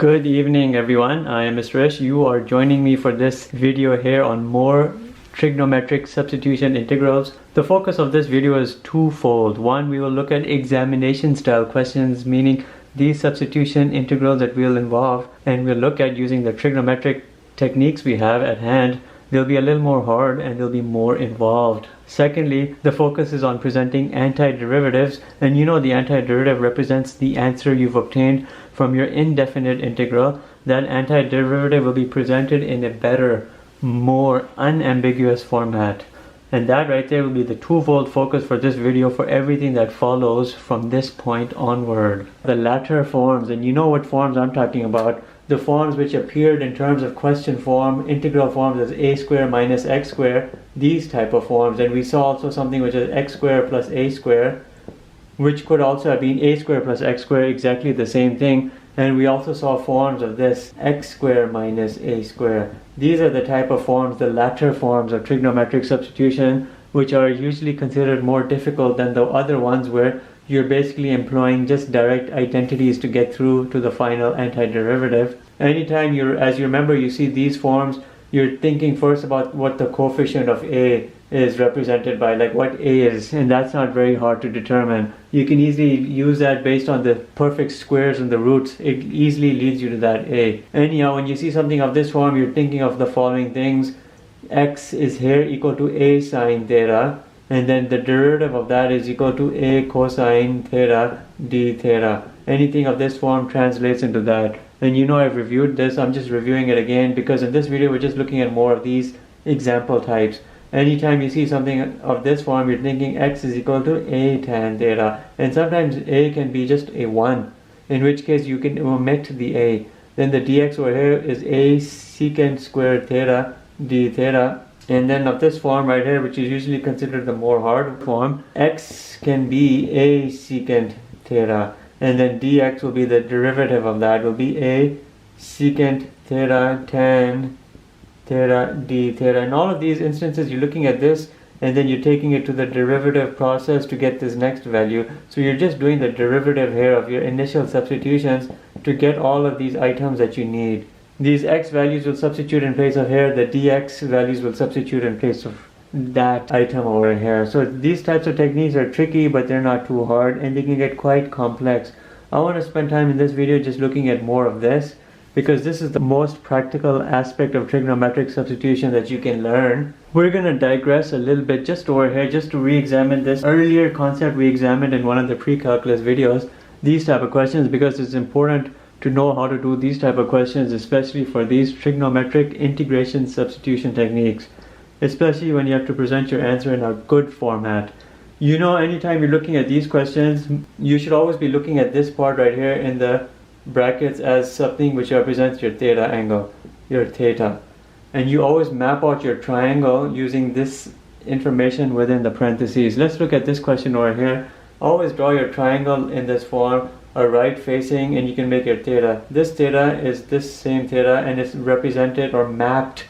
Good evening everyone, I am Mr. Ish. You are joining me for this video here on more trigonometric substitution integrals. The focus of this video is twofold. One, we will look at examination style questions, meaning these substitution integrals that we'll involve, and we'll look at using the trigonometric techniques we have at hand. They'll be a little more hard and they'll be more involved. Secondly, the focus is on presenting antiderivatives, and you know the antiderivative represents the answer you've obtained from your indefinite integral. That antiderivative will be presented in a better, more unambiguous format. And that right there will be the twofold focus for this video for everything that follows from this point onward. The latter forms, and you know what forms I'm talking about, the forms which appeared in terms of question form, integral forms as a square minus x square, these type of forms. And we saw also something which is x square plus a square, which could also have been a square plus x square, exactly the same thing. And we also saw forms of this x square minus a square. These are the type of forms, the latter forms of trigonometric substitution, which are usually considered more difficult than the other ones where you're basically employing just direct identities to get through to the final antiderivative. Anytime as you remember, you see these forms, you're thinking first about what the coefficient of a is represented by, like what a is, and that's not very hard to determine. You can easily use that based on the perfect squares and the roots. It easily leads you to that a. Anyhow, when you see something of this form, you're thinking of the following things. X is here equal to a sine theta, and then the derivative of that is equal to a cosine theta d theta. Anything of this form translates into that. And you know I've reviewed this, I'm just reviewing it again because in this video we're just looking at more of these example types. Anytime you see something of this form, you're thinking x is equal to a tan theta. And sometimes a can be just a 1, in which case you can omit the a. Then the dx over here is a secant squared theta d theta. And then of this form right here, which is usually considered the more hard form, x can be a secant theta. And then dx will be the derivative of that, will be a secant theta tan theta d theta. In all of these instances, you're looking at this and then you're taking it to the derivative process to get this next value. So you're just doing the derivative here of your initial substitutions to get all of these items that you need. These x values will substitute in place of here, the dx values will substitute in place of that item over here. So these types of techniques are tricky, but they're not too hard and they can get quite complex. I want to spend time in this video just looking at more of this, because this is the most practical aspect of trigonometric substitution that you can learn. We're going to digress a little bit just over here just to re-examine this earlier concept we examined in one of the pre-calculus videos, these type of questions, because it's important to know how to do these type of questions, especially for these trigonometric integration substitution techniques, especially when you have to present your answer in a good format. You know, anytime you're looking at these questions, you should always be looking at this part right here in the brackets as something which represents your theta angle, your theta. And you always map out your triangle using this information within the parentheses. Let's look at this question over here. Always draw your triangle in this form, a right facing, and you can make your theta. This theta is this same theta and it's represented or mapped.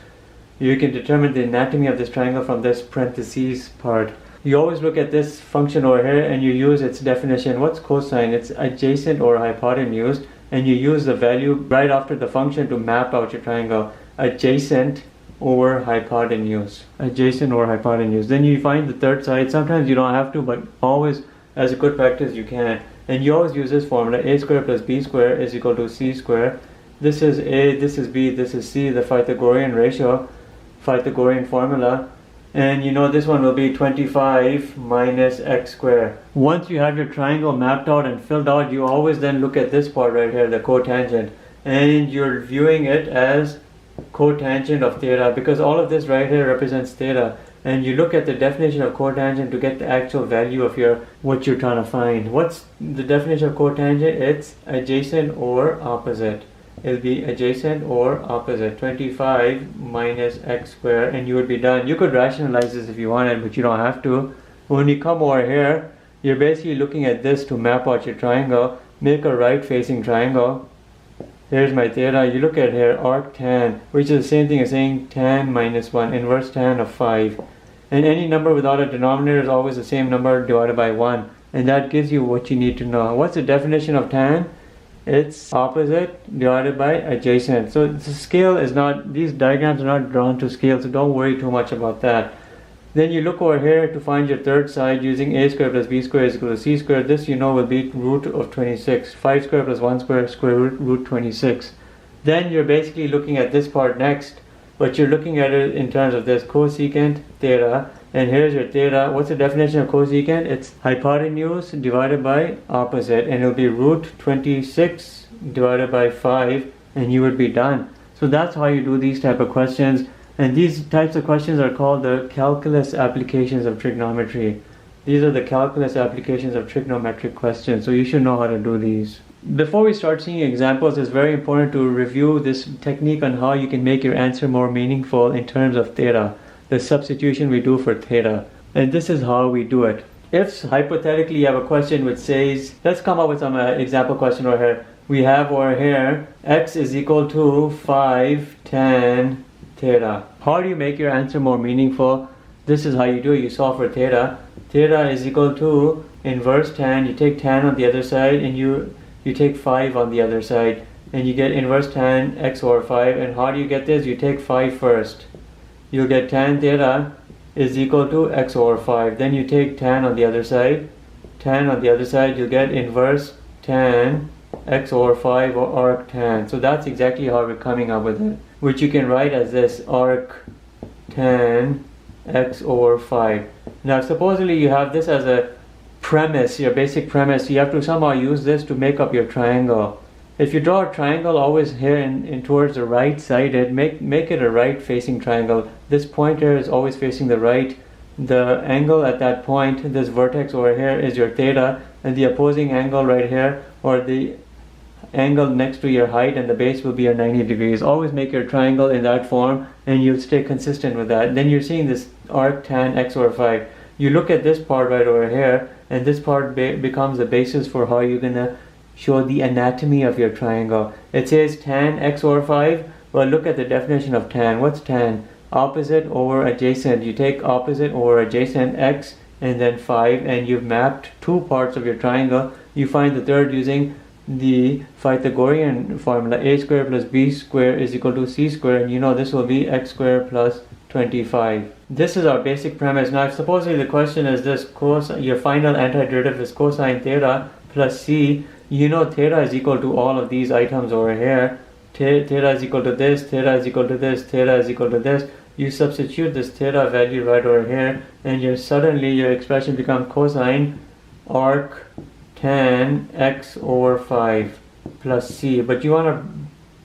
You can determine the anatomy of this triangle from this parentheses part. You always look at this function over here and you use its definition. What's cosine? It's adjacent or hypotenuse, and you use the value right after the function to map out your triangle. Adjacent over hypotenuse. Adjacent over hypotenuse. Then you find the third side. Sometimes you don't have to, but always as a good practice you can. And you always use this formula, a square plus b square is equal to c square. This is a, this is b, this is c, the Pythagorean ratio, Pythagorean formula. And you know this one will be 25 minus x squared. Once you have your triangle mapped out and filled out, you always then look at this part right here, the cotangent. And you're viewing it as cotangent of theta, because all of this right here represents theta. And you look at the definition of cotangent to get the actual value of what you're trying to find. What's the definition of cotangent? It's adjacent or opposite. It'll be adjacent or opposite. 25 minus x squared, and you would be done. You could rationalize this if you wanted, but you don't have to. When you come over here, you're basically looking at this to map out your triangle. Make a right facing triangle. Here's my theta. You look at here, arc tan, which is the same thing as saying tan minus 1, inverse tan of 5. And any number without a denominator is always the same number divided by 1. And that gives you what you need to know. What's the definition of tan? It's opposite divided by adjacent. So the scale is not, these diagrams are not drawn to scale, so don't worry too much about that. Then you look over here to find your third side using a squared plus b squared is equal to c squared. This you know will be root of 26. 5 squared plus 1 squared square root 26. Then you're basically looking at this part next, but you're looking at it in terms of this cosecant theta. And here's your theta. What's the definition of cosecant? It's hypotenuse divided by opposite, and it'll be root 26 divided by 5, and you would be done. So that's how you do these type of questions. And these types of questions are called the calculus applications of trigonometry. These are the calculus applications of trigonometric questions, so you should know how to do these. Before we start seeing examples, it's very important to review this technique on how you can make your answer more meaningful in terms of theta, the substitution we do for theta. And this is how we do it. If hypothetically you have a question which says, let's come up with some example question over here. We have over here x is equal to 5 tan theta. How do you make your answer more meaningful? This is how you do it. You solve for theta. Theta is equal to inverse tan. You take tan on the other side, and you take 5 on the other side, and you get inverse tan x over 5. And how do you get this? You take 5 first. You'll get tan theta is equal to x over 5. Then you take tan on the other side. Tan on the other side, you'll get inverse tan x over 5 or arc tan. So that's exactly how we're coming up with it, which you can write as this arc tan x over 5. Now supposedly you have this as a premise, your basic premise. You have to somehow use this to make up your triangle. If you draw a triangle always here in towards the right side, make it a right facing triangle. This point here is always facing the right. The angle at that point, this vertex over here, is your theta, and the opposing angle right here, or the angle next to your height and the base, will be your 90 degrees. Always make your triangle in that form, and you'll stay consistent with that. Then you're seeing this arc tan x over 5. You look at this part right over here, and this part becomes the basis for how you're gonna show the anatomy of your triangle. It says tan x over 5. Well, look at the definition of tan. What's tan? Opposite over adjacent. You take opposite over adjacent x and then 5, and you've mapped two parts of your triangle. You find the third using the Pythagorean formula. A squared plus b squared is equal to c squared, and you know this will be x squared plus 25. This is our basic premise. Now if supposedly the question is this, your final antiderivative is cosine theta plus c. You know theta is equal to all of these items over here. Theta is equal to this, theta is equal to this, theta is equal to this. You substitute this theta value right over here, and suddenly your expression becomes cosine arc tan x over 5 plus c. But you want to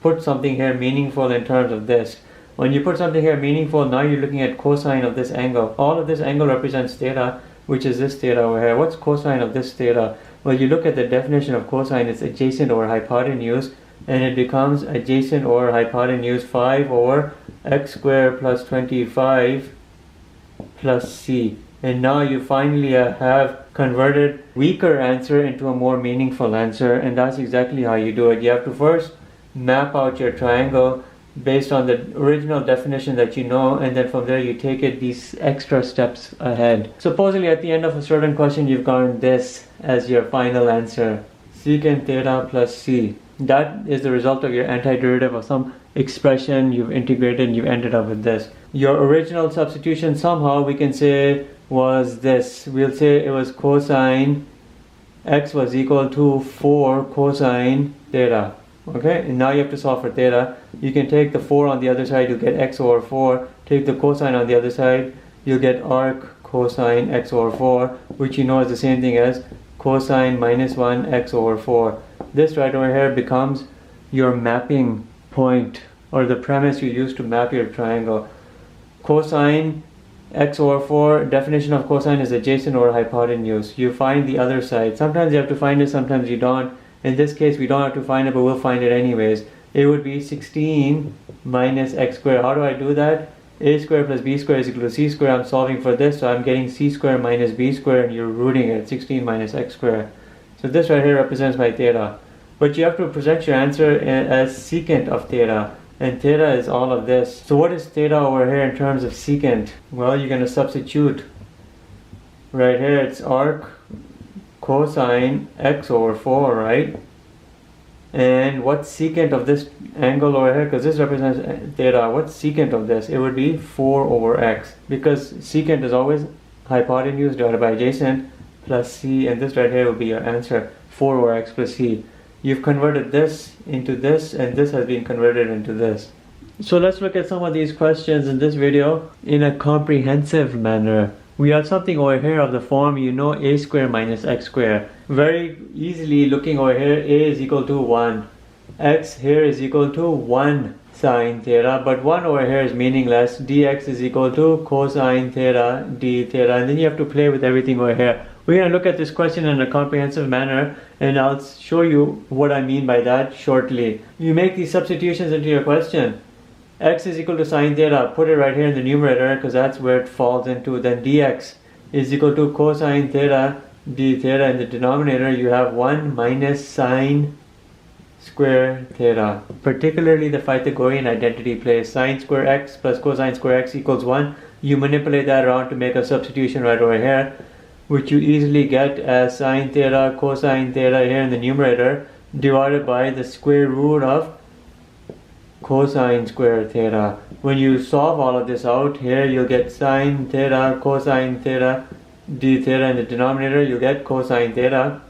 put something here meaningful in terms of this. When you put something here meaningful, now you're looking at cosine of this angle. All of this angle represents theta, which is this theta over here. What's cosine of this theta? Well, you look at the definition of cosine, it's adjacent over hypotenuse, and it becomes adjacent over hypotenuse 5 over x squared plus 25 plus c. And now you finally have converted weaker answer into a more meaningful answer, and that's exactly how you do it. You have to first map out your triangle based on the original definition that you know, and then from there you take it these extra steps ahead. Supposedly at the end of a certain question you've gotten this as your final answer, secant theta plus c. That is the result of your antiderivative of some expression you've integrated, and you've ended up with this. Your original substitution somehow we can say was this. We'll say it was cosine x was equal to 4 cosine theta. Okay, and now you have to solve for theta. You can take the 4 on the other side, you'll get x over 4. Take the cosine on the other side, you'll get arc cosine x over 4, which you know is the same thing as cosine minus 1 x over 4. This right over here becomes your mapping point, or the premise you use to map your triangle. Cosine x over 4, definition of cosine is adjacent over hypotenuse. You find the other side. Sometimes you have to find it, sometimes you don't. In this case we don't have to find it, but we'll find it anyways. It would be 16 minus x squared. How do I do that? A squared plus b squared is equal to c squared. I'm solving for this, so I'm getting c squared minus b squared, and you're rooting it, 16 minus x squared. So this right here represents my theta. But you have to present your answer as secant of theta, and theta is all of this. So what is theta over here in terms of secant? Well, you're going to substitute. Right here it's arc cosine x over 4, right? And what's secant of this angle over here? Because this represents theta. What's secant of this? It would be 4 over x. Because secant is always hypotenuse divided by adjacent plus c. And this right here will be your answer. 4 over x plus c. You've converted this into this, and this has been converted into this. So let's look at some of these questions in this video in a comprehensive manner. We have something over here of the form, you know, a square minus x square. Very easily looking over here, a is equal to 1. X here is equal to 1 sine theta, but 1 over here is meaningless. Dx is equal to cosine theta d theta, and then you have to play with everything over here. We're going to look at this question in a comprehensive manner, and I'll show you what I mean by that shortly. You make these substitutions into your question. X is equal to sine theta, put it right here in the numerator because that's where it falls into. Then dx is equal to cosine theta d theta. In the denominator you have 1 minus sine square theta. Particularly the Pythagorean identity plays. Sine square x plus cosine square x equals 1. You manipulate that around to make a substitution right over here, which you easily get as sine theta cosine theta here in the numerator divided by the square root of cosine square theta. When you solve all of this out here, you'll get sine theta cosine theta d theta. In the denominator you'll get cosine theta.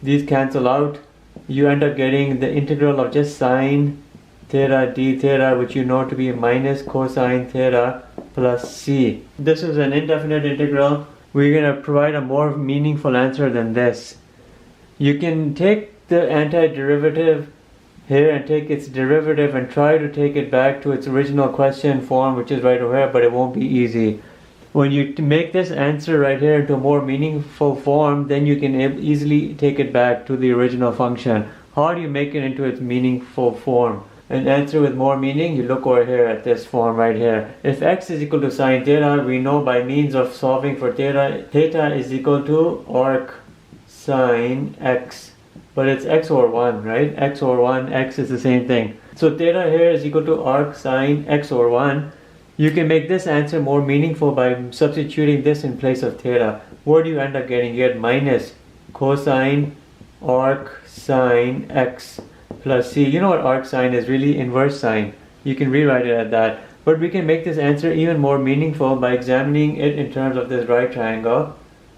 These cancel out. You end up getting the integral of just sine theta d theta, which you know to be minus cosine theta plus c. This is an indefinite integral. We're going to provide a more meaningful answer than this. You can take the antiderivative here and take its derivative and try to take it back to its original question form, which is right over here, but it won't be easy. When you make this answer right here into a more meaningful form, then you can easily take it back to the original function. How do you make it into its meaningful form? An answer with more meaning, you look over here at this form right here. If x is equal to sine theta, we know by means of solving for theta, theta is equal to arc sine x. But it's x over 1, right? X over 1, x is the same thing. So theta here is equal to arc sine x over 1. You can make this answer more meaningful by substituting this in place of theta. What do you end up getting? You get minus cosine arc sine x plus c. You know what arc sine is? Really inverse sine. You can rewrite it at that. But we can make this answer even more meaningful by examining it in terms of this right triangle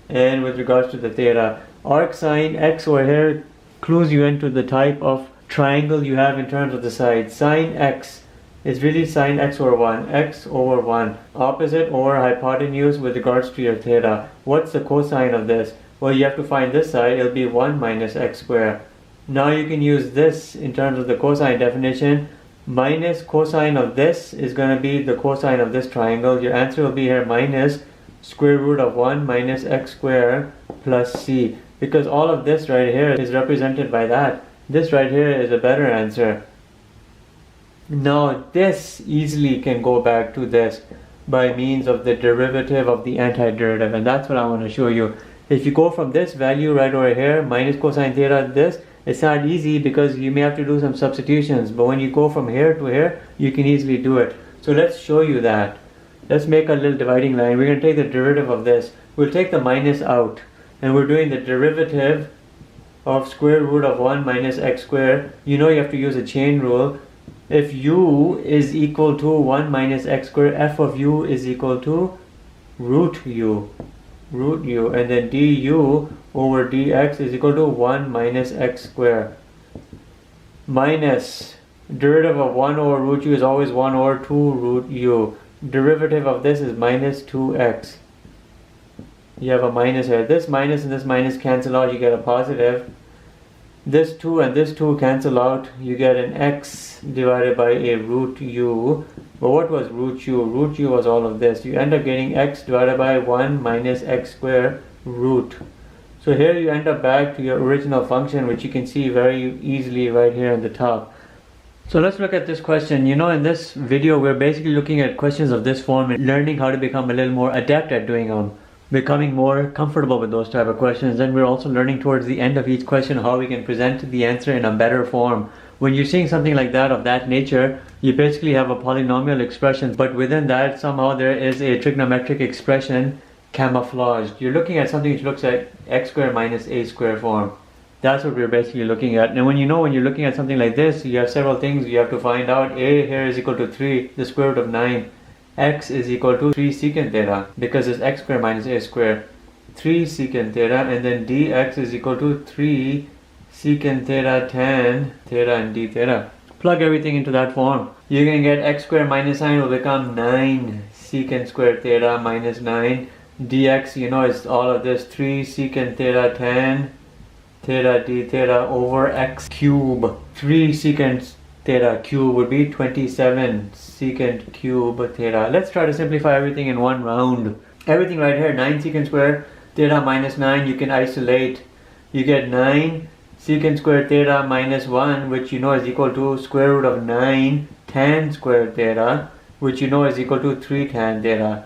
and with regards to the theta. Arc sine x over here clues you into the type of triangle you have in terms of the sides. Sine x is really sine x over 1, x over 1. Opposite over hypotenuse with regards to your theta. What's the cosine of this? Well, you have to find this side. It'll be 1 minus x squared. Now you can use this in terms of the cosine definition. Minus cosine of this is going to be the cosine of this triangle. Your answer will be here minus square root of 1 minus x squared plus c. Because all of this right here is represented by that. This right here is a better answer. Now this easily can go back to this by means of the derivative of the antiderivative, and that's what I want to show you. If you go from this value right over here, minus cosine theta, this, it's not easy because you may have to do some substitutions, but when you go from here to here, you can easily do it. So let's show you that. Let's make a little dividing line. We're going to take the derivative of this. We'll take the minus out, and we're doing the derivative of square root of 1 minus x squared. You know you have to use a chain rule. If u is equal to 1 minus x squared, f of u is equal to root u, and then du over dx is equal to 1 minus x squared. Minus derivative of 1 over root u is always 1 over 2 root u. Derivative of this is minus 2x. You have a minus here. This minus and this minus cancel out, you get a positive. This 2 and this 2 cancel out, you get an x divided by a root u. But what was root u? Root u was all of this. You end up getting x divided by 1 minus x squared root. So here you end up back to your original function, which you can see very easily right here on the top. So let's look at this question. You know, in this video we're basically looking at questions of this form and learning how to become a little more adept at doing them, becoming more comfortable with those type of questions. And we're also learning towards the end of each question how we can present the answer in a better form. When you're seeing something like that, of that nature, you basically have a polynomial expression, but within that somehow there is a trigonometric expression camouflaged. You're looking at something which looks like x squared minus a squared form. That's what we're basically looking at. And when you're looking at something like this, you have several things you have to find out. A here is equal to 3, the square root of 9. X is equal to 3 secant theta, because it's x squared minus a squared. 3 secant theta, and then dx is equal to 3 secant theta tan theta and d theta. Plug everything into that form. You're going to get x squared minus 9 will become 9 secant squared theta minus 9. Dx, is all of this 3 secant theta tan theta d theta over x cube. 3 secant theta cube would be 27 secant cube theta. Let's try to simplify everything in one round. Everything right here, 9 secant squared theta minus 9, you can isolate. You get 9 secant squared theta minus 1, which is equal to square root of 9 tan squared theta, which is equal to 3 tan theta.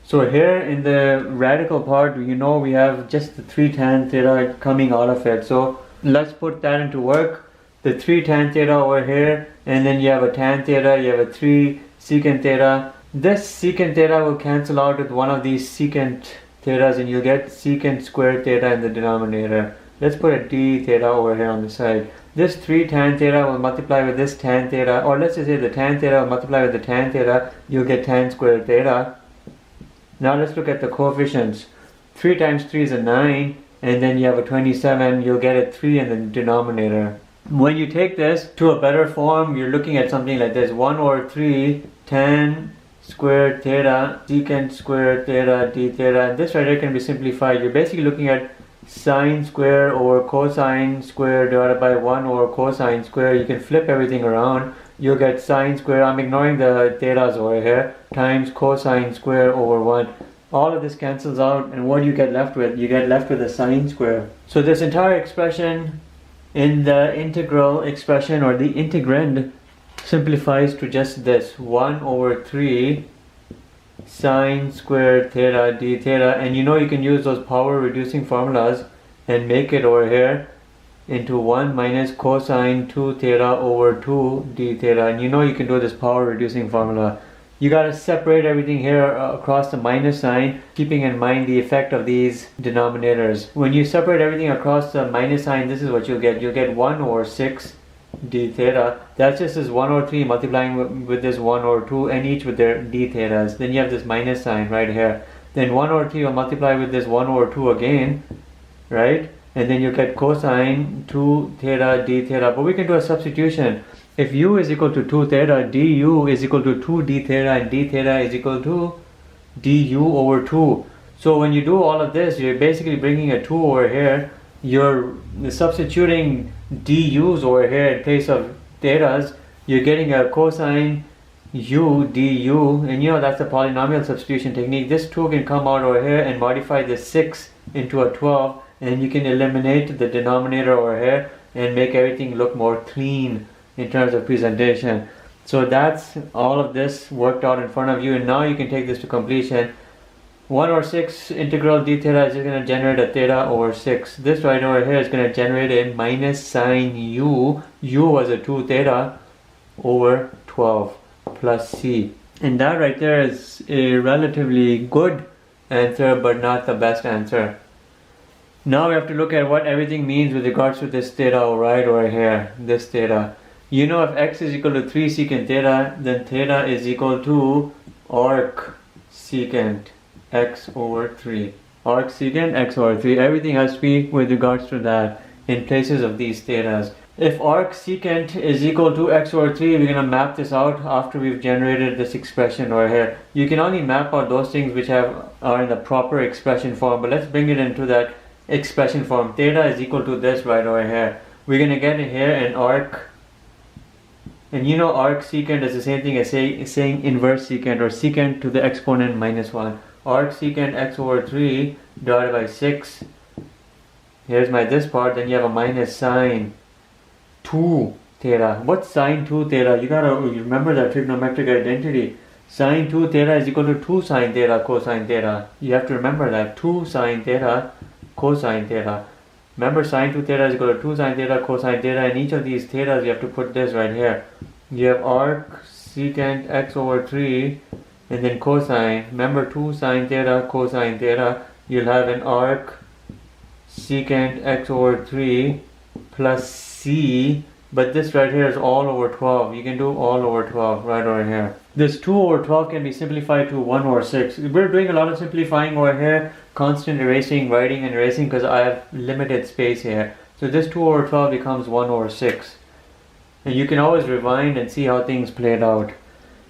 So here in the radical part, we have just the 3 tan theta coming out of it. So let's put that into work. The 3 tan theta over here, and then you have a tan theta, you have a 3 secant theta. This secant theta will cancel out with one of these secant thetas, and you'll get secant squared theta in the denominator. Let's put a d theta over here on the side. This 3 tan theta will multiply with this tan theta, or let's just say the tan theta will multiply with the tan theta, you'll get tan squared theta. Now let's look at the coefficients. 3 times 3 is a 9, and then you have a 27, you'll get a 3 in the denominator. When you take this to a better form, you're looking at something like this. 1 over 3 tan squared theta secant squared theta d theta. And this right here can be simplified. You're basically looking at sine square over cosine square divided by 1 over cosine square. You can flip everything around. You'll get sine square, I'm ignoring the thetas over here, times cosine square over 1. All of this cancels out, and what do you get left with? You get left with a sine square. So this entire expression in the integral expression, or the integrand, simplifies to just this 1 over 3 sine squared theta d theta. And you can use those power reducing formulas and make it over here into 1 minus cosine 2 theta over 2 d theta. And you can do this power reducing formula. You got to separate everything here across the minus sign, keeping in mind the effect of these denominators. When you separate everything across the minus sign, this is what you'll get. You'll get 1 over 6 d theta. That's just this 1 over 3 multiplying with this 1 over 2, and each with their d thetas. Then you have this minus sign right here. Then 1 over 3 will multiply with this 1 over 2 again, right? And then you get cosine 2 theta d theta. But we can do a substitution. If u is equal to 2 theta, du is equal to 2 d theta, and d theta is equal to du over 2. So when you do all of this, you're basically bringing a 2 over here. You're substituting du's over here in place of thetas. You're getting a cosine u du, and that's the polynomial substitution technique. This 2 can come out over here and modify the 6 into a 12, and you can eliminate the denominator over here and make everything look more clean in terms of presentation. So that's all of this worked out in front of you, and now you can take this to completion. 1 over 6 integral d theta is just going to generate a theta over 6. This right over here is going to generate a minus sine u. U was a 2 theta over 12 plus c. And that right there is a relatively good answer, but not the best answer. Now we have to look at what everything means with regards to this theta right over here, this theta. If x is equal to 3 secant theta, then theta is equal to arc secant x over 3. Arc secant x over 3. Everything has to be with regards to that in places of these thetas. If arc secant is equal to x over 3, we're going to map this out after we've generated this expression over here. You can only map out those things which are in the proper expression form, but let's bring it into that expression form. Theta is equal to this right over here. We're going to get in here an arc. And arc secant is the same thing as saying inverse secant, or secant to the exponent minus 1. Arc secant x over 3 divided by 6. Here's this part. Then you have a minus sine 2 theta. What's sine 2 theta? You gotta remember that trigonometric identity. Sine 2 theta is equal to 2 sine theta cosine theta. You have to remember that. 2 sine theta cosine theta. Remember, sine 2 theta is equal to 2 sine theta cosine theta, and each of these thetas you have to put this right here. You have arc secant x over 3, and then cosine. Remember, 2 sine theta cosine theta. You'll have an arc secant x over 3 plus c, but this right here is all over 12. You can do all over 12 right over here. This 2 over 12 can be simplified to 1 over 6. We're doing a lot of simplifying over here, constant erasing, writing and erasing, because I have limited space here. So this 2 over 12 becomes 1 over 6. And you can always rewind and see how things played out.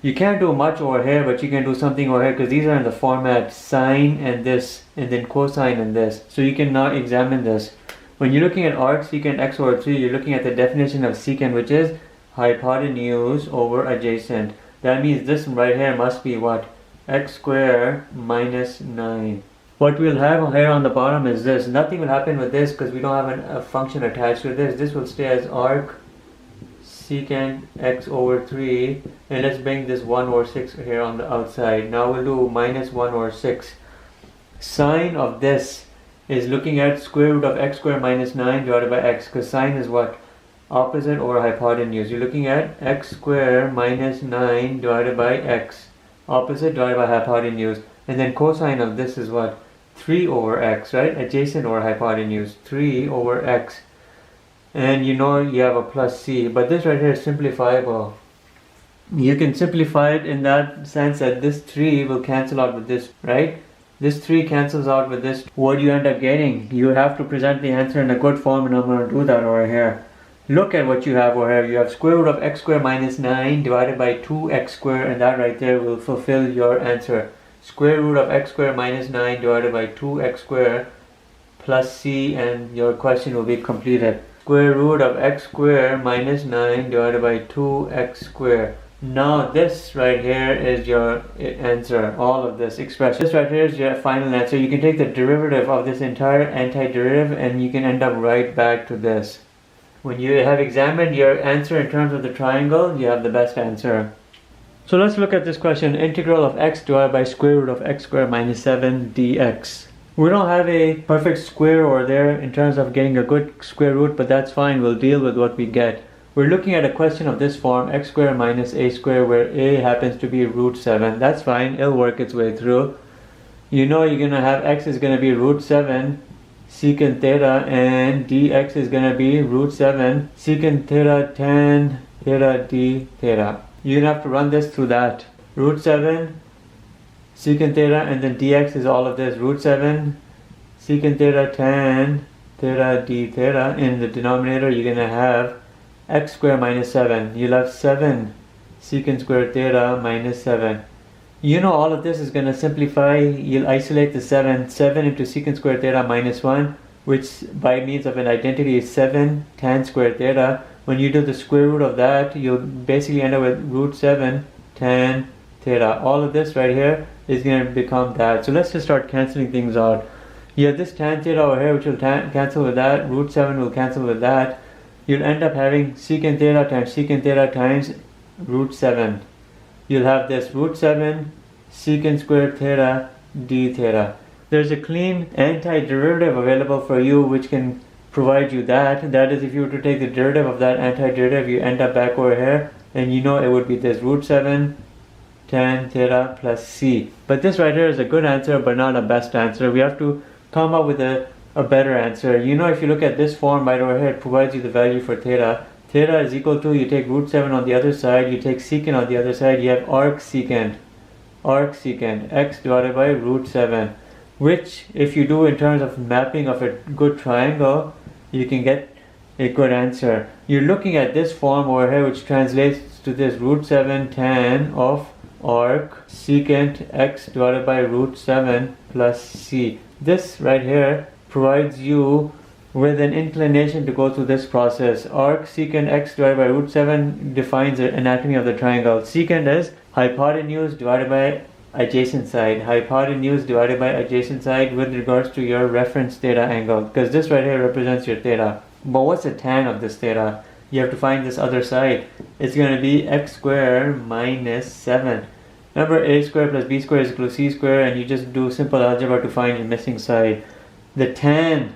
You can't do much over here, but you can do something over here because these are in the format sine and this, and then cosine and this. So you can now examine this. When you're looking at arc secant x over 3, you're looking at the definition of secant, which is hypotenuse over adjacent. That means this right here must be what? X squared minus 9. What we'll have here on the bottom is this. Nothing will happen with this because we don't have a function attached to this. This will stay as arc secant x over 3, and let's bring this 1 over 6 here on the outside. Now we'll do minus 1 over 6. Sine of this is looking at square root of x squared minus 9 divided by x, because sine is what? Opposite over hypotenuse. You're looking at x squared minus 9 divided by x, opposite divided by hypotenuse. And then cosine of this is what? 3 over x, right? Adjacent over hypotenuse, 3 over x. And you know you have a plus c, but this right here is simplifiable. You can simplify it in that sense that this 3 will cancel out with this, right? This 3 cancels out with this. What do you end up getting? You have to present the answer in a good form, and I'm going to do that over here. Look at what you have over here. You have square root of x squared minus 9 divided by 2x squared, and that right there will fulfill your answer. Square root of x squared minus 9 divided by 2x squared plus c, and your question will be completed. Square root of x squared minus 9 divided by 2x squared. Now this right here is your answer, all of this expression. This right here is your final answer. You can take the derivative of this entire antiderivative and you can end up right back to this. When you have examined your answer in terms of the triangle, you have the best answer. So let's look at this question. Integral of x divided by square root of x squared minus 7 dx. We don't have a perfect square over there in terms of getting a good square root, but that's fine. We'll deal with what we get. We're looking at a question of this form, x squared minus a squared, where a happens to be root 7. That's fine. It'll work its way through. You know you're going to have x is going to be root 7 secant theta, and dx is going to be root 7 secant theta tan theta d theta. You're going to have to run this through that. Root 7 secant theta, and then dx is all of this, root 7 secant theta tan theta d theta. In the denominator you're going to have x squared minus 7. You'll have 7 secant squared theta minus 7. You know all of this is going to simplify. You'll isolate the 7 into secant squared theta minus 1, which by means of an identity is 7 tan squared theta. When you do the square root of that, you'll basically end up with root 7 tan theta. All of this right here is going to become that. So let's just start cancelling things out. You have this tan theta over here, which will cancel with that. Root 7 will cancel with that. You'll end up having secant theta times secant theta times root 7. You'll have this root 7 secant squared theta d theta. There's a clean antiderivative available for you which can provide you that. That is, if you were to take the derivative of that antiderivative, you end up back over here, and you know it would be this root 7 tan theta plus c. But this right here is a good answer, but not a best answer. We have to come up with a better answer. You know, if you look at this form right over here, it provides you the value for theta. Theta is equal to, you take root 7 on the other side, you take secant on the other side, you have arc secant x divided by root 7, which if you do in terms of mapping of a good triangle, you can get a good answer. You're looking at this form over here, which translates to this root 7 tan of arc secant x divided by root 7 plus c. This right here provides you with an inclination to go through this process. Arc secant x divided by root 7 defines the anatomy of the triangle. Secant is hypotenuse divided by adjacent side. Hypotenuse divided by adjacent side with regards to your reference theta angle, because this right here represents your theta. But what's the tan of this theta? You have to find this other side. It's going to be x squared minus 7. Remember, a squared plus b squared is equal to c squared, and you just do simple algebra to find your missing side. The tan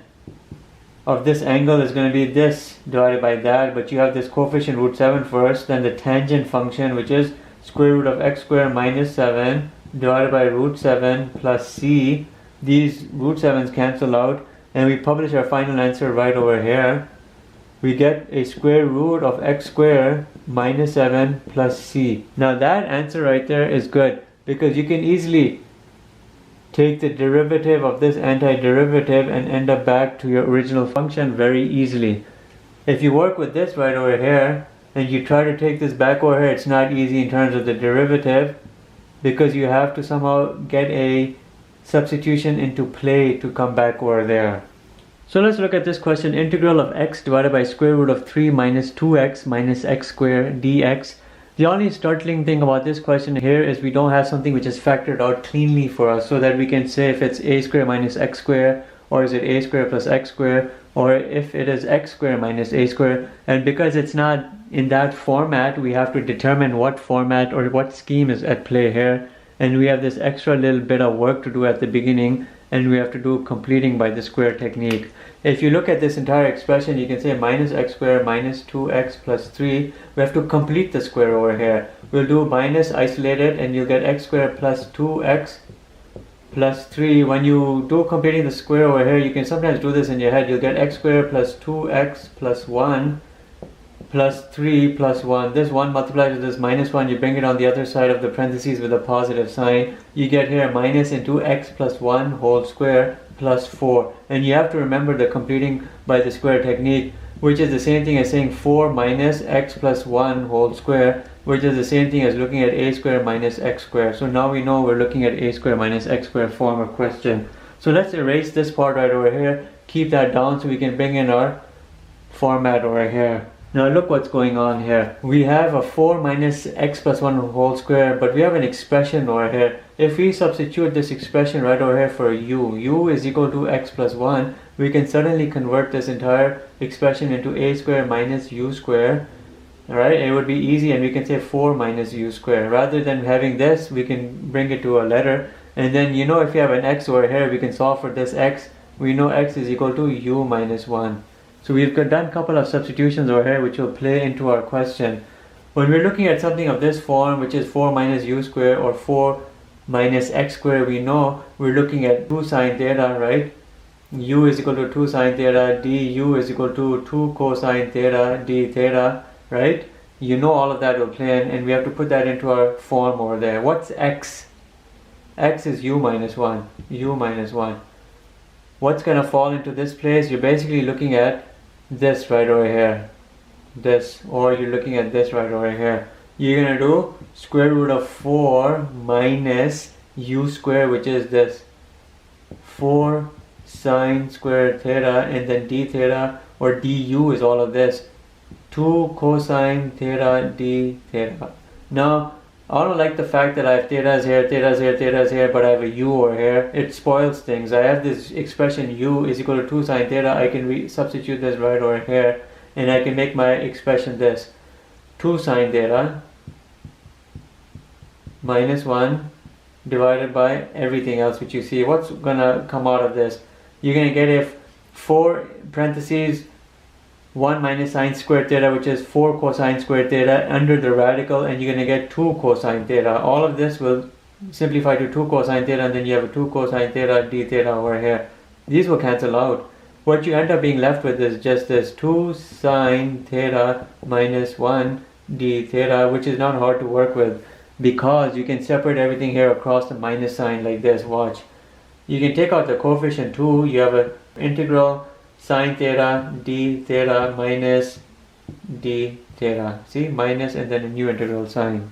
of this angle is going to be this divided by that, but you have this coefficient root 7 first, then the tangent function, which is square root of x squared minus 7 divided by root 7 plus c. These root 7's cancel out, and we publish our final answer right over here, we get a square root of x squared minus 7 plus c. Now that answer right there is good because you can easily take the derivative of this antiderivative and end up back to your original function very easily. If you work with this right over here and you try to take this back over here, it's not easy in terms of the derivative because you have to somehow get a substitution into play to come back over there. So let's look at this question. Integral of x divided by square root of 3 minus 2x minus x squared dx. The only startling thing about this question here is we don't have something which is factored out cleanly for us so that we can say if it's a squared minus x squared, or is it a squared plus x squared, or if it is x squared minus a squared. And because it's not in that format, we have to determine what format or what scheme is at play here. And we have this extra little bit of work to do at the beginning, and we have to do completing by the square technique. If you look at this entire expression, you can say minus x squared minus 2x plus 3. We have to complete the square over here. We'll do minus isolated and you'll get x squared plus 2x plus 3. When you do completing the square over here, you can sometimes do this in your head. You'll get x squared plus 2x plus 1 plus 3 plus 1. This 1 multiplies with this minus 1. You bring it on the other side of the parentheses with a positive sign. You get here minus into x plus 1 whole square plus 4. And you have to remember the completing by the square technique, which is the same thing as saying 4 minus x plus 1 whole square, which is the same thing as looking at a square minus x square. So now we know we're looking at a square minus x square form of question. So let's erase this part right over here, keep that down so we can bring in our format over here. Now look what's going on here. We have a 4 minus x plus 1 whole square, but we have an expression over here. If we substitute this expression right over here for u is equal to x plus 1, we can suddenly convert this entire expression into a square minus u square. Alright, it would be easy and we can say 4 minus u square. Rather than having this, we can bring it to a letter. And then if you have an x over here, we can solve for this x. We know x is equal to u minus 1. So we've done a couple of substitutions over here which will play into our question. When we're looking at something of this form, which is 4 minus u square or 4 minus x square, we know we're looking at 2 sine theta, right? U is equal to 2 sine theta, du is equal to 2 cosine theta, d theta, right? You know all of that will play in, and we have to put that into our form over there. What's x? X is u minus 1, u minus 1. What's going to fall into this place? You're basically looking at this right over here, this, or you're looking at this right over here. You're going to do square root of 4 minus u square, which is this 4 sine square theta, and then d theta or du is all of this 2 cosine theta d theta. Now I don't like the fact that I have thetas here, thetas here, thetas here, but I have a u over here. It spoils things. I have this expression u is equal to 2 sine theta. I can substitute this right over here, and I can make my expression this 2 sine theta minus 1 divided by everything else which you see. What's gonna come out of this? You're gonna get a 4 parentheses 1 minus sine squared theta, which is 4 cosine squared theta under the radical, and you're going to get 2 cosine theta. All of this will simplify to 2 cosine theta, and then you have a 2 cosine theta d theta over here. These will cancel out. What you end up being left with is just this 2 sine theta minus 1 d theta, which is not hard to work with because you can separate everything here across the minus sign like this. Watch. You can take out the coefficient 2. You have an integral sine theta d theta minus d theta. See, minus and then a new integral sign.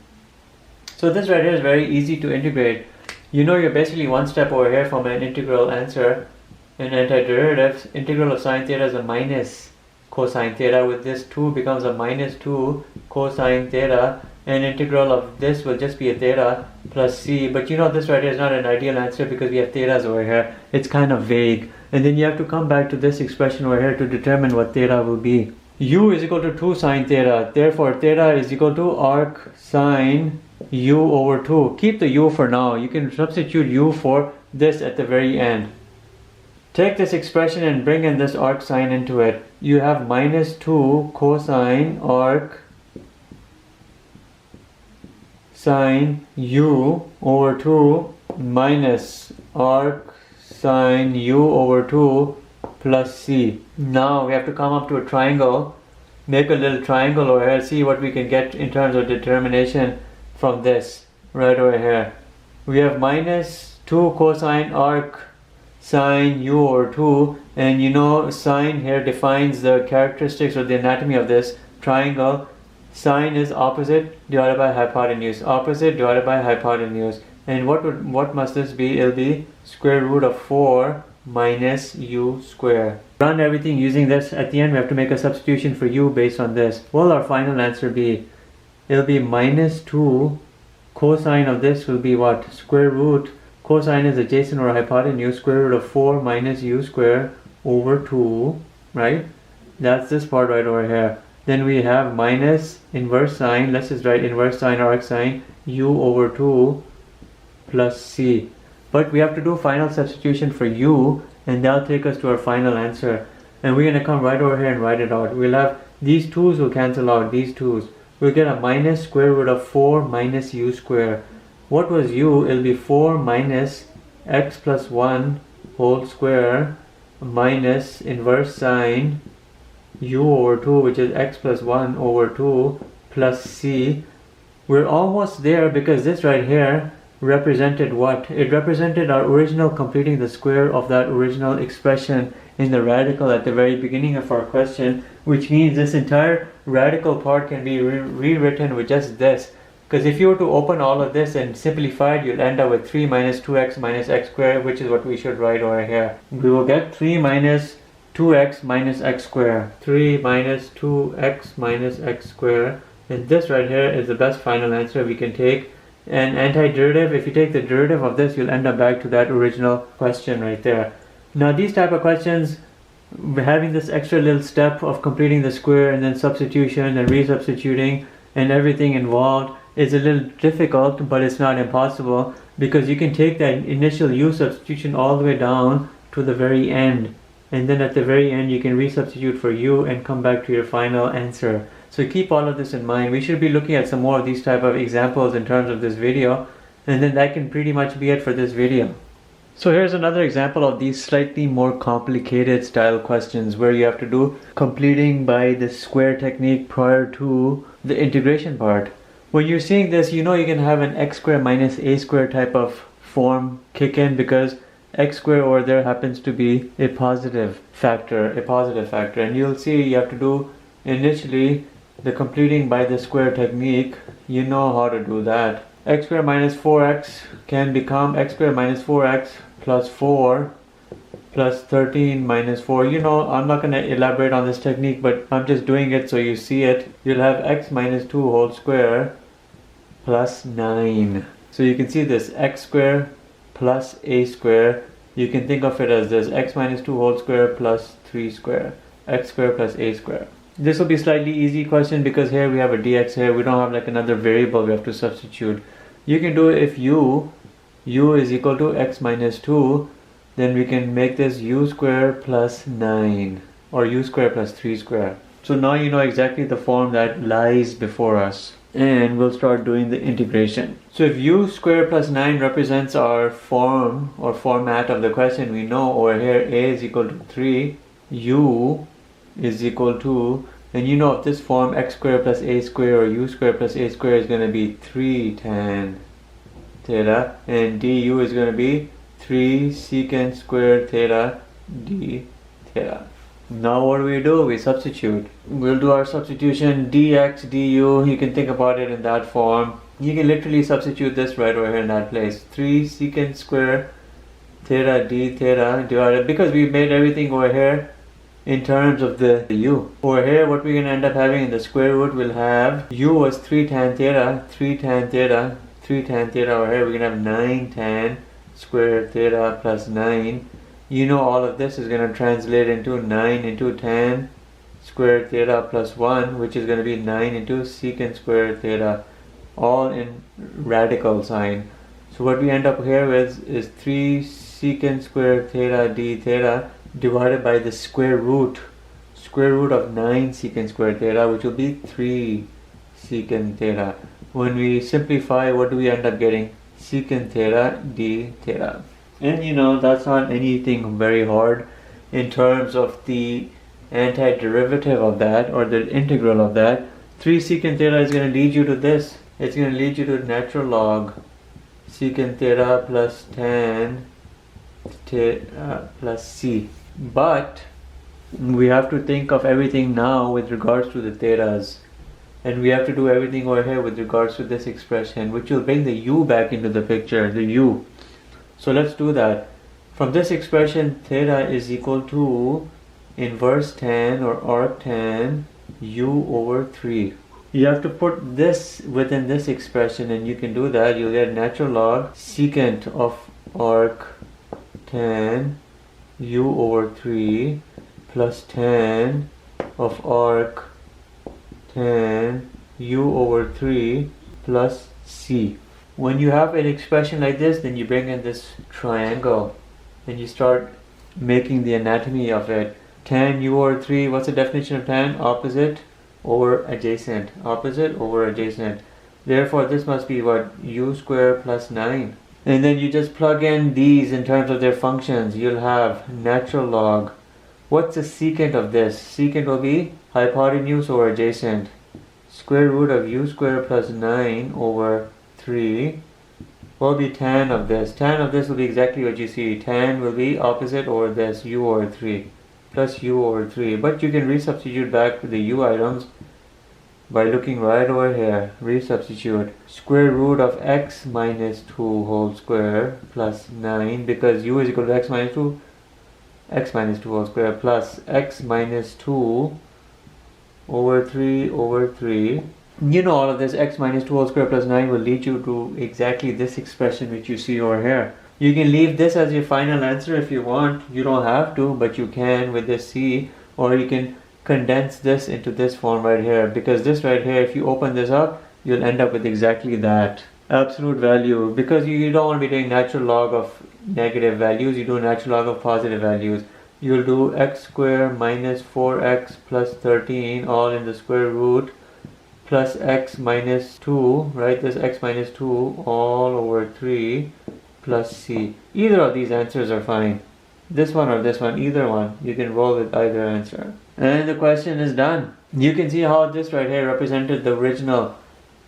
So this right here is very easy to integrate. You're basically one step over here from an integral answer. In antiderivatives, integral of sine theta is a minus cosine theta. With this 2 becomes a minus 2 cosine theta, and integral of this will just be a theta plus c. But this right here is not an ideal answer because we have thetas over here. It's kind of vague. And then you have to come back to this expression over here to determine what theta will be. U is equal to 2 sine theta. Therefore, theta is equal to arc sine u over 2. Keep the u for now. You can substitute u for this at the very end. Take this expression and bring in this arc sine into it. You have minus 2 cosine arc sine u over 2 minus arc sine u over 2 plus c. Now we have to come up to a triangle, make a little triangle over here, see what we can get in terms of determination from this right over here. We have minus 2 cosine arc sine u over 2, and you know sine here defines the characteristics or the anatomy of this triangle. Sine is opposite divided by hypotenuse, opposite divided by hypotenuse. And what must this be? It'll be square root of 4 minus u square. Run everything using this. At the end we have to make a substitution for u based on this. What will our final answer be? It'll be minus 2 cosine of this will be what? Square root, cosine is adjacent or hypotenuse, square root of 4 minus u square over 2, right? That's this part right over here. Then we have minus inverse sine, let's just write inverse sine arc sine u over 2 plus c. But we have to do final substitution for u, and that'll take us to our final answer. And we're going to come right over here and write it out. We'll have these 2's will cancel out, these 2's. We'll get a minus square root of 4 minus u square. What was u? It'll be 4 minus x plus 1 whole square minus inverse sine u over 2, which is x plus 1 over 2 plus c. We're almost there because this right here represented what? It represented our original completing the square of that original expression in the radical at the very beginning of our question, which means this entire radical part can be rewritten with just this. Because if you were to open all of this and simplify it, you'll end up with 3 minus 2x minus x squared, which is what we should write over here. We will get 3 minus 2x minus x squared. 3 minus 2x minus x squared. And this right here is the best final answer we can take. And antiderivative, if you take the derivative of this, you'll end up back to that original question right there. Now these type of questions, having this extra little step of completing the square and then substitution and resubstituting and everything involved is a little difficult, but it's not impossible, because you can take that initial u substitution all the way down to the very end, and then at the very end you can resubstitute for u and come back to your final answer. So keep all of this in mind. We should be looking at some more of these type of examples in terms of this video, and then that can pretty much be it for this video. So here's another example of these slightly more complicated style questions where you have to do completing by the square technique prior to the integration part. When you're seeing this, you know you can have an x squared minus a squared type of form kick in, because x squared over there happens to be a positive factor, and you'll see you have to do initially the completing by the square technique. You know how to do that. X squared minus 4x can become x squared minus 4x plus 4 plus 13 minus 4. You know, I'm not going to elaborate on this technique, but I'm just doing it so you see it. You'll have x minus 2 whole square plus 9. So you can see this x square plus a square. You can think of it as this x minus 2 whole square plus 3 square. X square plus a square. This will be slightly easy question because here we have a dx here. We don't have like another variable we have to substitute. You can do it if u is equal to x minus 2, then we can make this u square plus 9 or u square plus 3 square. So now you know exactly the form that lies before us, and we'll start doing the integration. So if u square plus 9 represents our form or format of the question, we know over here a is equal to 3, u is equal to, and you know if this form x square plus a square or u square plus a square is going to be 3 tan theta, and du is going to be 3 secant square theta d theta. Now what do? We substitute. We'll do our substitution dx du. You can think about it in that form. You can literally substitute this right over here in that place. 3 secant square theta d theta divided, because we made everything over here in terms of the u. Over here what we're going to end up having in the square root, we'll have u was 3 tan theta, 3 tan theta, 3 tan theta. Over here we're going to have 9 tan square theta plus 9. You know all of this is going to translate into 9 into tan square theta plus 1, which is going to be 9 into secant square theta, all in radical sign. So what we end up here with is 3 secant square theta d theta divided by the square root of 9 secant square theta, which will be 3 secant theta. When we simplify, what do we end up getting? Secant theta d theta. And you know, that's not anything very hard. in terms of the antiderivative of that, or the integral of that, 3 secant theta is going to lead you to this. It's going to lead you to natural log secant theta plus tan theta plus c. But we have to think of everything now with regards to the thetas. And we have to do everything over here with regards to this expression, which will bring the u back into the picture, the u. So let's do that. From this expression, theta is equal to inverse tan or arctan u over 3. You have to put this within this expression, and you can do that. You'll get natural log secant of arctan u over 3 plus tan of arctan u over 3 plus c. When you have an expression like this, then you bring in this triangle and you start making the anatomy of it. Tan u over 3, what's the definition of tan? Opposite over adjacent. Opposite over adjacent. Therefore this must be what? U square plus 9. And then you just plug in these in terms of their functions. You'll have natural log. What's the secant of this? Secant will be hypotenuse over adjacent. Square root of u square plus 9 over 3. What will be tan of this? Tan of this will be exactly what you see. Tan will be opposite over this, u over 3 plus u over 3. But you can resubstitute back to the u items by looking right over here. Resubstitute. Square root of x minus 2 whole square plus 9, because u is equal to x minus 2. X minus 2 whole square plus x minus 2 over 3 over 3. You know all of this. X minus 2 whole square plus 9 will lead you to exactly this expression which you see over here. You can leave this as your final answer if you want. You don't have to, but you can with this c. Or you can condense this into this form right here, because this right here, if you open this up, you'll end up with exactly that. Absolute value, because you don't want to be doing natural log of negative values, you do natural log of positive values. You'll do x square minus 4x plus 13 all in the square root plus x minus 2, right? This x minus 2 all over 3 plus c. Either of these answers are fine. This one or this one, either one. You can roll with either answer. And the question is done. You can see how this right here represented the original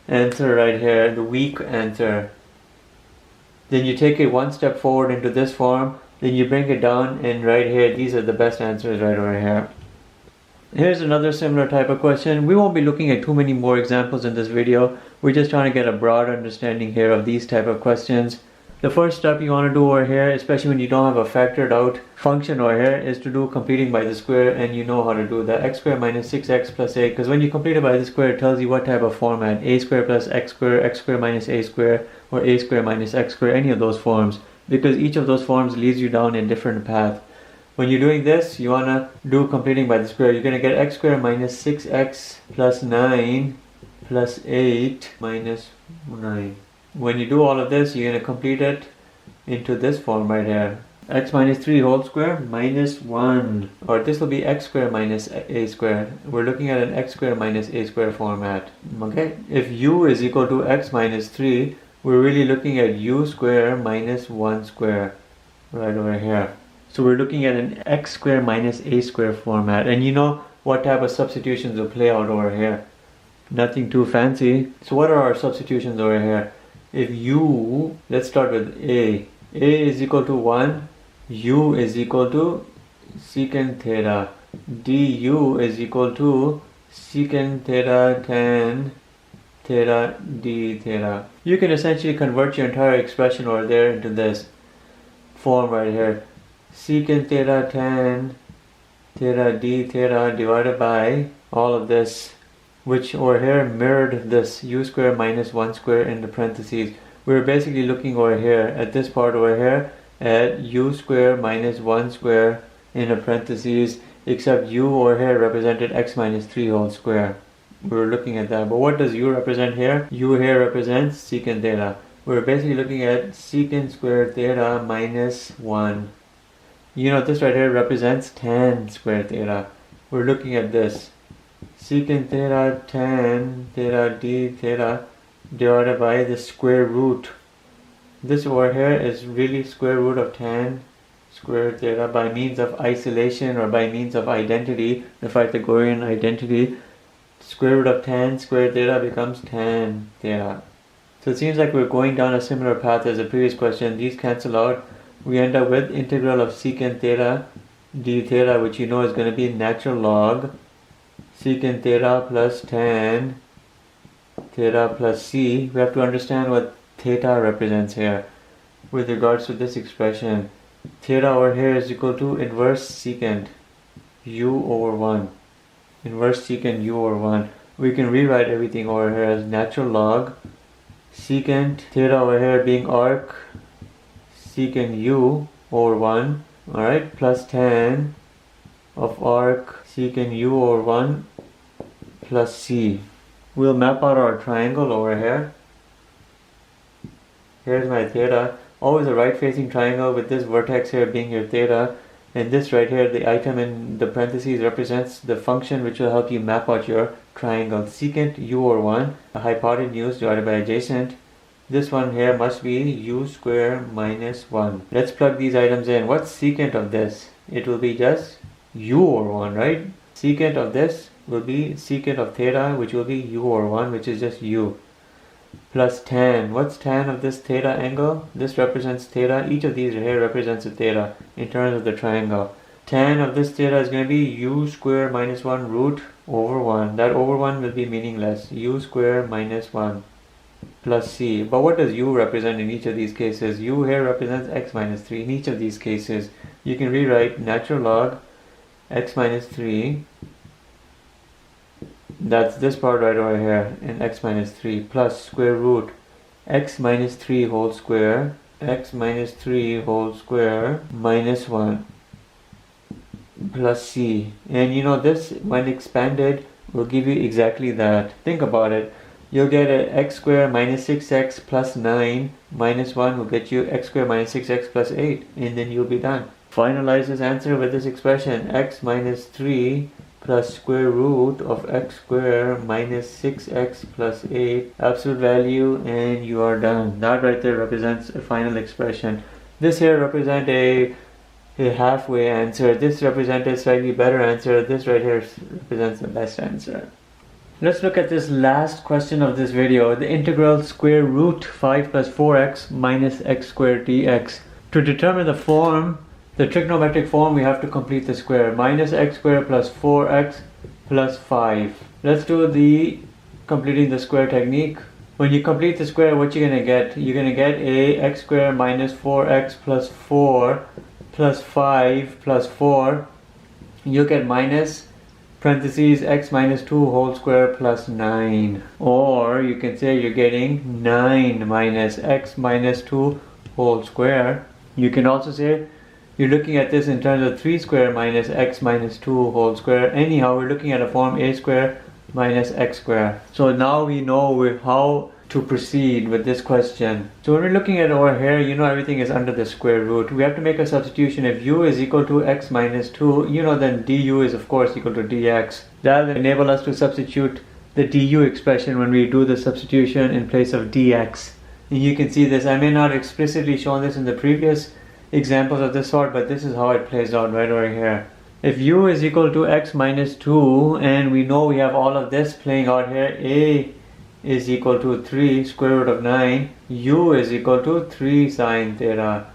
answer right here, the weak answer. Then you take it one step forward into this form, then you bring it down, and right here, these are the best answers right over here. Here's another similar type of question. We won't be looking at too many more examples in this video. We're just trying to get a broad understanding here of these type of questions. The first step you want to do over here, especially when you don't have a factored out function over here, is to do completing by the square, and you know how to do that. X squared minus 6x plus 8, because when you complete it by the square, it tells you what type of format. A squared plus x squared minus a squared, or a squared minus x squared, any of those forms, because each of those forms leads you down a different path. When you're doing this, you want to do completing by the square. You're going to get x squared minus 6x plus 9 plus 8 minus 9. When you do all of this, you're going to complete it into this form right here. X minus 3 whole square minus 1. Or this will be x squared minus a squared. We're looking at an x squared minus a squared format. Okay? If u is equal to x minus 3, we're really looking at u squared minus 1 square right over here. So we're looking at an x squared minus a squared format. And you know what type of substitutions will play out over here. Nothing too fancy. So what are our substitutions over here? If u, let's start with a is equal to 1, u is equal to secant theta, du is equal to secant theta tan theta d theta. You can essentially convert your entire expression over there into this form right here. Secant theta tan theta d theta divided by all of this, which over here mirrored this u square minus 1 square in the parentheses. We're basically looking over here at this part over here at u square minus 1 square in the parentheses, except u over here represented x minus 3 whole square. We're looking at that. But what does u represent here? U here represents secant theta. We're basically looking at secant squared theta minus 1. You know, this right here represents tan squared theta. We're looking at this. Secant theta tan theta d theta divided by the square root. This over here is really square root of tan square root theta by means of isolation or by means of identity, the Pythagorean identity. Square root of tan squared theta becomes tan theta. So it seems like we're going down a similar path as the previous question. These cancel out. We end up with integral of secant theta d theta, which you know is going to be natural log secant theta plus tan theta plus c. We have to understand what theta represents here with regards to this expression. Theta over here is equal to inverse secant u over 1. Inverse secant u over 1. We can rewrite everything over here as natural log secant theta over here being arc secant u over 1, alright, plus tan of arc secant u over 1 plus c. We'll map out our triangle over here. Here's my theta. Always a right facing triangle with this vertex here being your theta, and this right here, the item in the parentheses, represents the function which will help you map out your triangle. Secant u over 1, a hypotenuse divided by adjacent. This one here must be u square minus 1. Let's plug these items in. What's secant of this? It will be just u over 1, right? Secant of this will be secant of theta, which will be u over 1, which is just u. Plus tan. What's tan of this theta angle? This represents theta. Each of these here represents a theta in terms of the triangle. Tan of this theta is going to be u square minus 1 root over 1. That over 1 will be meaningless. U square minus 1 plus c. But what does u represent in each of these cases? U here represents x minus 3 in each of these cases. You can rewrite natural log x minus 3. That's this part right over here in x minus 3 plus square root x minus 3 whole square, x minus 3 whole square minus 1 plus c. And you know, this when expanded will give you exactly that. Think about it. You'll get a x square minus 6x plus 9 minus 1 will get you x square minus 6x plus 8, and then you'll be done. Finalize this answer with this expression: x minus 3 plus square root of x square minus 6x plus 8, absolute value, and you are done. That right there represents a final expression. This here represents a halfway answer. This represents a slightly better answer. This right here represents the best answer. Let's look at this last question of this video. The integral square root 5 plus 4x minus x squared dx. To determine the form, the trigonometric form, we have to complete the square. Minus x squared plus 4x plus 5. Let's do the completing the square technique. When you complete the square, what you're going to get? You're going to get a x squared minus 4x plus 4 plus 5 plus 4. You'll get minus parentheses x minus 2 whole square plus 9. Or you can say you're getting 9 minus x minus 2 whole square. You can also say you're looking at this in terms of 3 square minus x minus 2 whole square. Anyhow, we're looking at a form a square minus x square. So now we know how to proceed with this question. So when we're looking at over here, you know everything is under the square root. We have to make a substitution. If u is equal to x minus 2, you know then du is of course equal to dx. That will enable us to substitute the du expression when we do the substitution in place of dx. And you can see this. I may not explicitly shown this in the previous examples of this sort, but this is how it plays out right over here. If u is equal to x minus 2, and we know we have all of this playing out here, a is equal to 3 square root of 9, u is equal to 3 sine theta,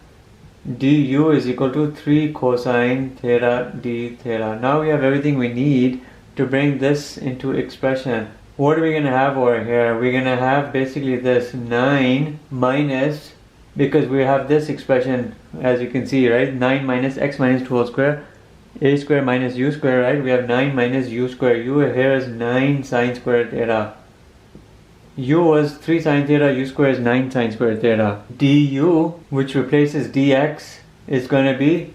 du is equal to 3 cosine theta d theta. Now we have everything we need to bring this into expression. What are we going to have over here? We're going to have basically this 9 minus, because we have this expression as you can see, right? 9 minus x minus 2 whole square, a square minus u square, right? We have 9 minus u square. U here is 9 sine square theta. U was 3 sine theta, u square is 9 sine square theta. Du, which replaces dx, is going to be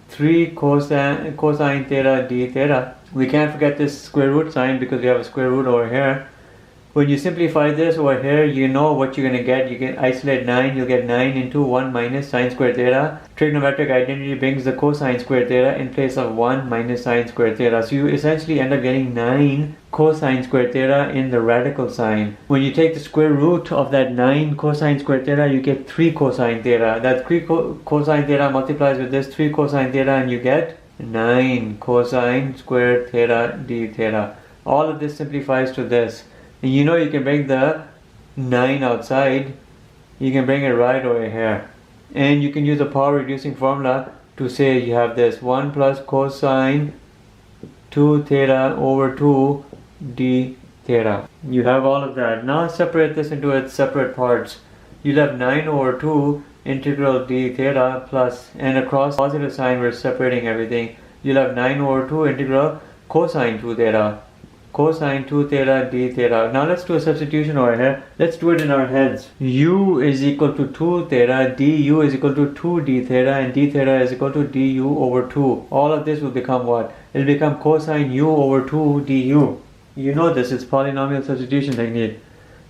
3 cosine theta d theta. We can't forget this square root sign because we have a square root over here. When you simplify this over here, you know what you're going to get. You can isolate 9. You'll get 9 into 1 minus sine squared theta. Trigonometric identity brings the cosine squared theta in place of 1 minus sine squared theta. So you essentially end up getting 9 cosine squared theta in the radical sign. When you take the square root of that 9 cosine squared theta, you get 3 cosine theta. That 3 cosine theta multiplies with this 3 cosine theta, and you get 9 cosine squared theta d theta. All of this simplifies to this. And you know you can bring the 9 outside. You can bring it right over here. And you can use the power reducing formula to say you have this 1 plus cosine 2 theta over 2 d theta. You have all of that. Now separate this into its separate parts. You'll have 9 over 2 integral d theta plus, and across positive sign we're separating everything. You'll have 9 over 2 integral cosine 2 theta. Cosine 2 theta d theta. Now let's do a substitution over here. Let's do it in our heads. U is equal to 2 theta, du is equal to 2 d theta, and d theta is equal to du over 2. All of this will become what? It will become cosine u over 2 du. You know this is polynomial substitution technique.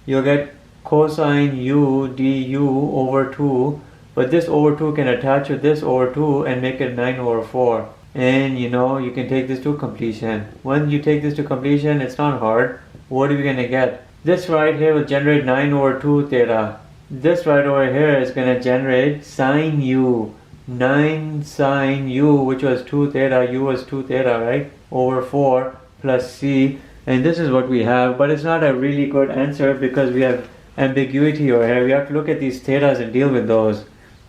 You'll get cosine u du over 2, but this over 2 can attach with this over 2 and make it 9 over 4. And you know you can take this to completion. When you take this to completion, it's not hard. What are we going to get? This right here will generate 9 over 2 theta. This right over here is going to generate sine u. 9 sine u, which was 2 theta, u was 2 theta, right? Over 4 plus c. And this is what we have, but it's not a really good answer because we have ambiguity over here. We have to look at these thetas and deal with those.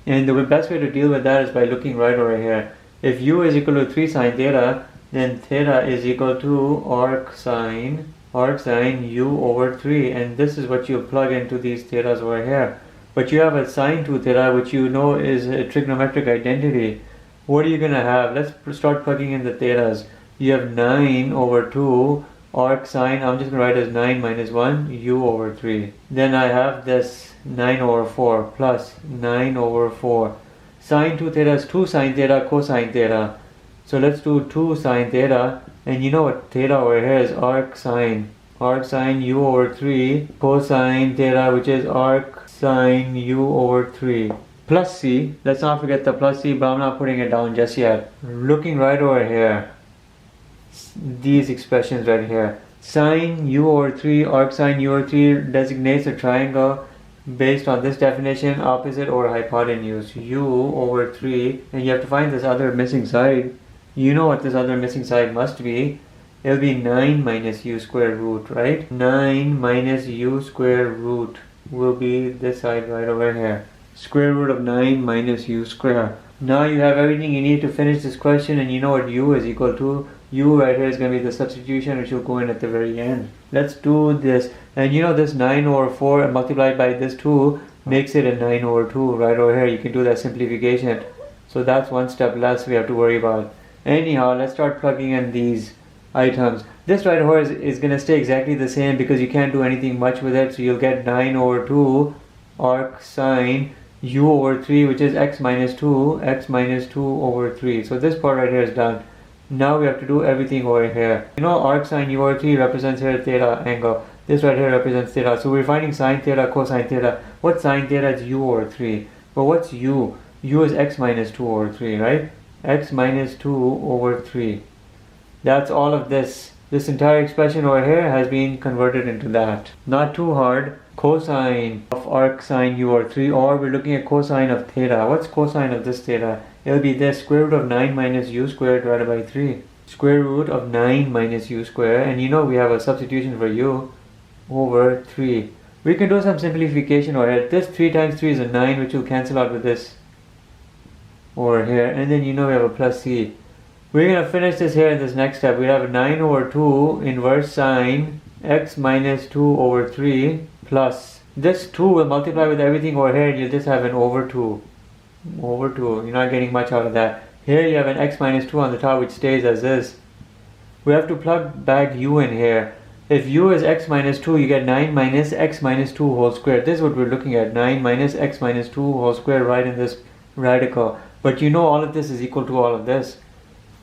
And the best way to deal with that is by looking right over here. If u is equal to 3 sine theta, then theta is equal to arc sine u over 3. And this is what you plug into these thetas over here. But you have a sine 2 theta, which you know is a trigonometric identity. What are you going to have? Let's start plugging in the thetas. You have 9 over 2 arc sine, I'm just going to write as 9 minus 1 u over 3. Then I have this 9 over 4 plus 9 over 4. Sine 2 theta is 2 sine theta cosine theta. So let's do 2 sine theta, and you know what theta over here is arc sine u over 3 cosine theta, which is arc sine u over 3 plus c. Let's not forget the plus c, but I'm not putting it down just yet. Looking right over here, these expressions right here, sine u over 3 arc sine u over 3 designates a triangle based on this definition, opposite over hypotenuse, u over 3, and you have to find this other missing side. You know what this other missing side must be. It'll be 9 minus u square root, right? 9 minus u square root will be this side right over here. Square root of 9 minus u square. Now you have everything you need to finish this question, and you know what u is equal to. U right here is going to be the substitution, which will go in at the very end. Let's do this. And you know this 9 over 4 multiplied by this 2 makes it a 9 over 2 right over here. You can do that simplification. So that's one step less we have to worry about. Anyhow, let's start plugging in these items. This right over is going to stay exactly the same because you can't do anything much with it. So you'll get 9 over 2 arc sine u over 3, which is x minus 2 over 3. So this part right here is done. Now we have to do everything over here. You know arc sine u over 3 represents here theta angle. This right here represents theta. So we're finding sine theta, cosine theta. What sine theta is u over 3? But what's u? U is x minus 2 over 3, right? X minus 2 over 3. That's all of this. This entire expression over here has been converted into that. Not too hard. Cosine of arc sine u over 3, or we're looking at cosine of theta. What's cosine of this theta? It'll be this square root of 9 minus u squared divided by 3. Square root of 9 minus u squared, and you know we have a substitution for u over 3. We can do some simplification over here. This 3 times 3 is a 9, which will cancel out with this over here, and then you know we have a plus c. We're going to finish this here in this next step. We have 9 over 2 inverse sine x minus 2 over 3 plus this 2 will multiply with everything over here, and you'll just have an over 2. Over 2. You're not getting much out of that. Here you have an x minus 2 on the top, which stays as is. We have to plug back u in here. If u is x minus 2, you get 9 minus x minus 2 whole square. This is what we're looking at. 9 minus x minus 2 whole square right in this radical. But you know all of this is equal to all of this.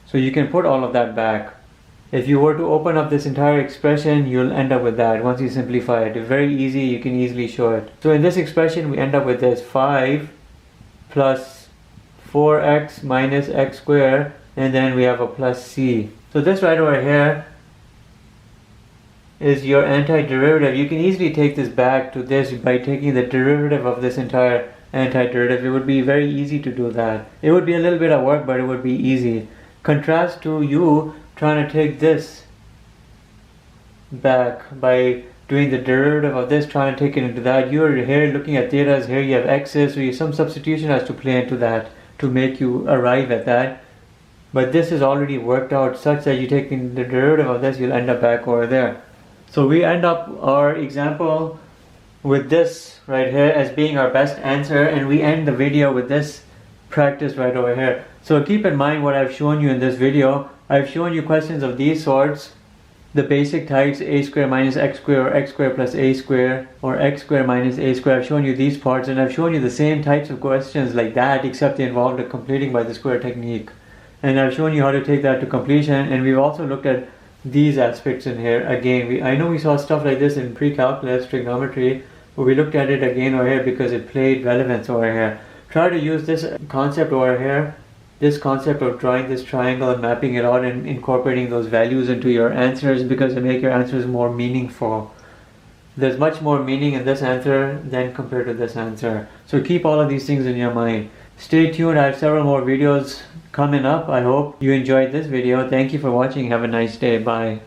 So you can put all of that back. If you were to open up this entire expression, you'll end up with that once you simplify it. It's very easy, you can easily show it. So in this expression, we end up with this 5 plus 4x minus x squared, and then we have a plus c. So this right over here is your antiderivative. You can easily take this back to this by taking the derivative of this entire antiderivative. It would be very easy to do that. It would be a little bit of work, but it would be easy. Contrast to you trying to take this back by doing the derivative of this, trying to take it into that. You're here looking at thetas, here you have x's, so some substitution has to play into that to make you arrive at that. But this is already worked out such that you taking the derivative of this, you'll end up back over there. So we end up our example with this right here as being our best answer, and we end the video with this practice right over here. So keep in mind what I've shown you in this video. I've shown you questions of these sorts, the basic types, a squared minus x squared, or x squared plus a squared, or x squared minus a squared. I've shown you these parts, and I've shown you the same types of questions like that, except they involve the completing by the square technique. And I've shown you how to take that to completion, and we've also looked at these aspects in here again. I know we saw stuff like this in precalculus, trigonometry, but we looked at it again over here because it played relevance over here. Try to use this concept over here, this concept of drawing this triangle and mapping it out and incorporating those values into your answers, because it makes your answers more meaningful. There's much more meaning in this answer than compared to this answer. So keep all of these things in your mind. Stay tuned, I have several more videos coming up. I hope you enjoyed this video. Thank you for watching. Have a nice day. Bye.